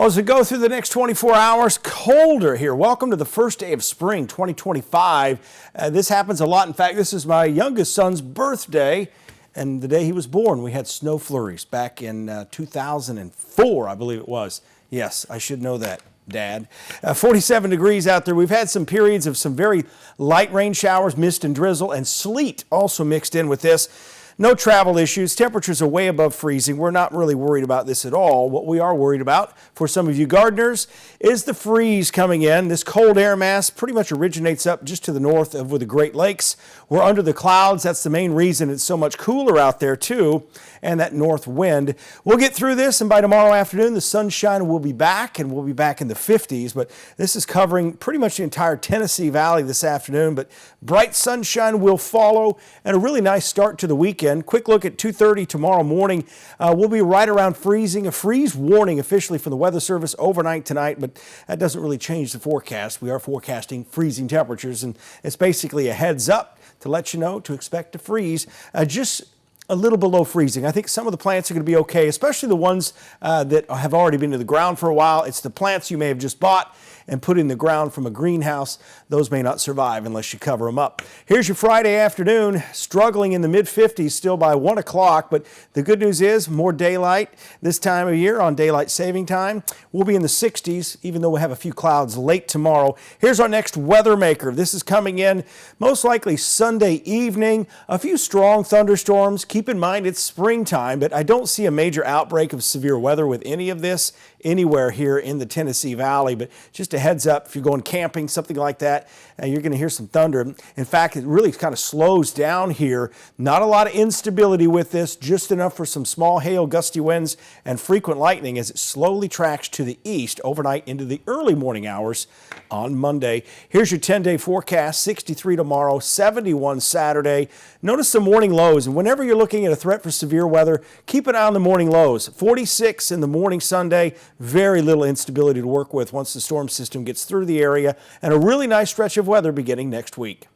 Well, as we go through the next 24 hours, colder here. Welcome to the first day of spring 2025. This happens a lot. In fact, this is my youngest son's birthday, and the day he was born, we had snow flurries back in 2004, I believe it was. Yes, I should know that, Dad. 47 degrees out there. We've had some periods of some very light rain showers, mist and drizzle, and sleet also mixed in with this. No travel issues. Temperatures are way above freezing. We're not really worried about this at all. What we are worried about for some of you gardeners is the freeze coming in. This cold air mass pretty much originates up just to the north of the Great Lakes. We're under the clouds. That's the main reason it's so much cooler out there too, and that north wind. We'll get through this, and by tomorrow afternoon the sunshine will be back, and we'll be back in the 50s, but this is covering pretty much the entire Tennessee Valley this afternoon, but bright sunshine will follow and a really nice start to the weekend. Quick look at 2:30 tomorrow morning. We'll be right around freezing. A freeze warning officially from the Weather Service overnight tonight, but that doesn't really change the forecast. We are forecasting freezing temperatures, and it's basically a heads up to let you know to expect to freeze just a little below freezing. I think some of the plants are going to be okay, especially the ones that have already been to the ground for a while. It's the plants you may have just bought and put in the ground from a greenhouse. Those may not survive unless you cover them up. Here's your Friday afternoon, struggling in the mid-50s still by 1 o'clock, but the good news is more daylight this time of year on daylight saving time. We'll be in the 60s, even though we'll have a few clouds late tomorrow. Here's our next weather maker. This is coming in most likely Sunday evening. A few strong thunderstorms. Keep in mind it's springtime, but I don't see a major outbreak of severe weather with any of this anywhere here in the Tennessee Valley, but just a heads up, if you're going camping, something like that, you're going to hear some thunder. In fact, it really kind of slows down here. Not a lot of instability with this, just enough for some small hail, gusty winds, and frequent lightning as it slowly tracks to the east overnight into the early morning hours on Monday. Here's your 10-day forecast, 63 tomorrow, 71 Saturday. Notice the morning lows, and whenever you're looking at a threat for severe weather, keep an eye on the morning lows. 46 in the morning Sunday, very little instability to work with once the storm system gets through the area, and a really nice stretch of weather beginning next week.